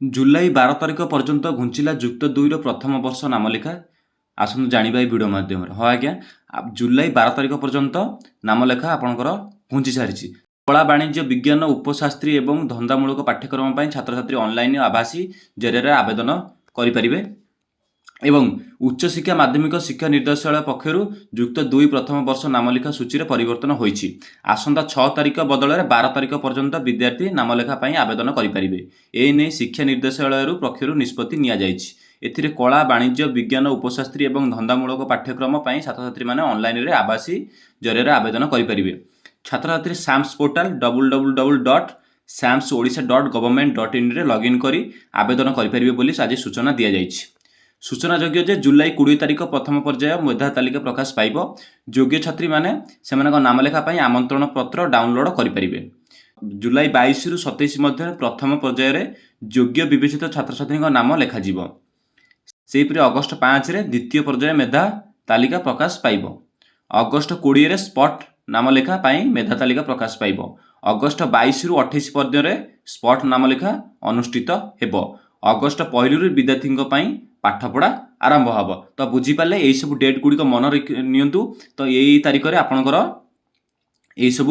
जुलाई 12 तारिख पर्यंत घुंचिला जुक्त 2 प्रथम वर्ष नाम लेखा आसतु जानिबा भिडियो माध्यम हाँ आज्ञा जुलाई 12 तारिख पर्यंत नाम लेखा आपणकर घुंची सारी कला वाणिज्य विज्ञान उपशास्त्री और धंदामूलक पाठ्यक्रम छात्र छात्री ऑनलाइन आभासी जरिए आवेदन करें एवं उच्च शिक्षा माध्यमिक शिक्षा निर्देशालय पक्षर जुक्त 2 प्रथम वर्ष नामलेखा सूची में परिवर्तन होती आसंता 6 तारिख बदल 12 तारिख पर्यंत विद्यार्थी नामलेखा आवेदन करेंगे एने शिक्षा निर्देशालय पक्षर निष्पत्ति नि कला वाणिज्य विज्ञान उपशास्त्री और धंदामूलक पाठ्यक्रम छात्र छात्री मैंने ऑनलाइन आभासी जरिए आवेदन करेंगे छात्र छात्री साम्स पोर्टाल www.samsodisha.government.in लॉगिन कर आवेदन करेंगे आज सूचना दी जाए। सूचनायोग्य जे जुलाई 20 तारिख प्रथम पर्याय मेधा तालिका प्रकाश पाइब योग्य छात्री माने सेमानक नामलेखा आमंत्रण पत्र डाउनलोड करेंगे। जुलाई 22 रु 27 मध्य प्रथम पर्याय योग्य विवेचित छात्र छात्री नाम लेखाजिब। सेहीपरि अगस्ट 5 रे द्वितीय पर्याय मेधा तालिका प्रकाश पाइब। अगस्ट 20 रे स्पॉट नामलेखा मेधा तालिका प्रकाश पाइब। अगस्ट 22 रु 28 पर्याय स्पॉट नामलेखा अनुष्ठित हेब। अगस्ट 1 रु विद्यार्थी पाठपढ़ा आरंभ हम तो बुझीपारे यही सब डेट गुड़िक मन नियंतु तो यही तारिख में आपणकर यही सब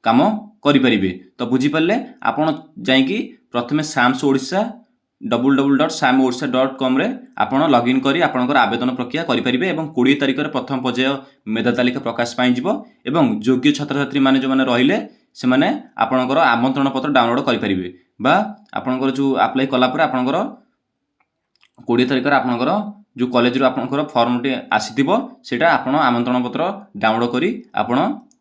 काम करें तो बुझीपारे आपड़ जाकि प्रथम साम्स ओडिशा www.samodisha.com आपड़ लॉगिन कर आपणकर आवेदन प्रक्रिया करेंगे और 20 तारिख में प्रथम पर्याय मेधा तालिका प्रकाश पाइब और योग्य छात्र छात्री मैंने जो मैंने रहिले से मैंने आपणकर आमंत्रण पत्र डाउनलोड करेंगे बा आपणकर जो अप्लाई कलापर आपणकर 20 तारिख आपणकर जो कॉलेज आपणकर फॉर्म टे आसीथिबो सेटा आपण आमंत्रण पत्र डाउनलोड करी आपण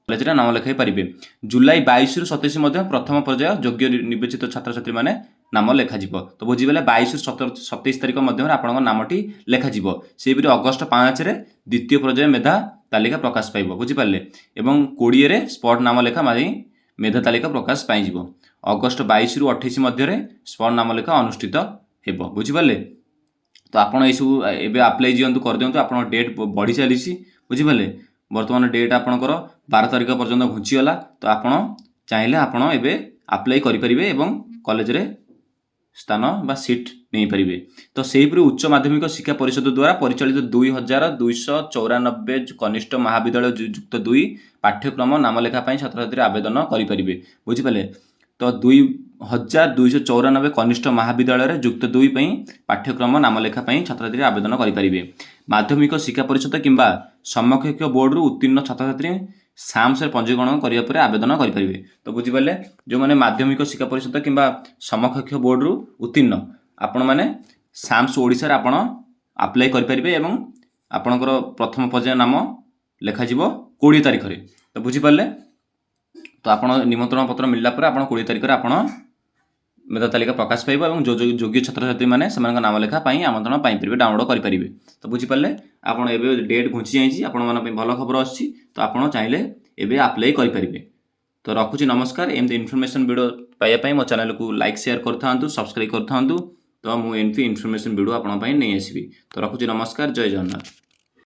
कॉलेज रे नाम लिखाई पारिबे। जुलाई 22 रु 27 मध्ये प्रथम पर्याय योग्य निर्वाचित छात्र छात्री माने नाम लेखा जिवो तो बुझिबेले 22 रु 27 तारिख मध्ये आपणकर नामटी लेखा जिवो। सेबिरे अगस्ट 5 रे द्वितीय पर्याय मेधा तालिका प्रकाश पाइबो बुझि पारले एवं 20 रे स्पॉट नाम लेखा माने मेधा तालिका प्रकाश पाइ जिवो। अगस्ट 22 रु 28 मध्ये स्पॉट नाम लेखा अनुष्ठित हेबो बुझि पारले। तो आपड़ ये अप्लाई दिंतु कर दिंतु आप डेट बढ़ी चली बुझिपारे बर्तमान डेट आपणकर 12 तारिख पर्यंत घुंचीगला तो आप चाहिए आपड़ ए अप्लाई करेंगे और कॉलेज रे स्थान बा सीट नहीं पारे। तो सेहीपरि उच्च माध्यमिक शिक्षा परिषद द्वारा परिचालित 2294 कनिष्ठ महाविद्यालय जुक्त 2 पाठ्यक्रम नामलेखा छात्र छात्री आवेदन करेंगे बुझिपारे। तो 2294 कनिष्ठ महाविद्यालय जुक्त 2 पाठ्यक्रम नामलेखा छात्र छात्री आवेदन करेंगे। माध्यमिक शिक्षा परिषद किंबा समकक्ष बोर्ड रु उत्तीर्ण छात्र छात्री साम्स पंजीकरण करने आवेदन करेंगे। तो बुझिपारे जो मैंने माध्यमिक शिक्षा परिषद किंबा समकक्ष बोर्ड रु उत्तीर्ण आपण मैंने साम्स ओडिशा आपण अप्लाई करेंगे और आपणकर प्रथम पर्याय नाम लेखाजिब 20 तारिख में। तो बुझिपारे तो आप निमंत्रण पत्र मिलला पर आप 20 तारिख में मेधा तालिका प्रकाश पाइब और जो योग्य छात्र छात्री मैंने नाम लेखा आमंत्रण पाइपर डाउनलोड करेंगे। तो बुझिपारे आपड़ ए डेट घुंची जाइए आपण भल खबर आसी तो आप चाहिए एवं अप्लाई करेंगे। तो रखुची नमस्कार एमती इनफॉरमेशन वीडियो पाइबापी मो चैनल को लाइक शेयर कर सब्सक्राइब कर तो मुझे इनफॉरमेशन वीडियो आपंपाई नहीं आसबि। तो रखुची नमस्कार जय जगन्नाथ।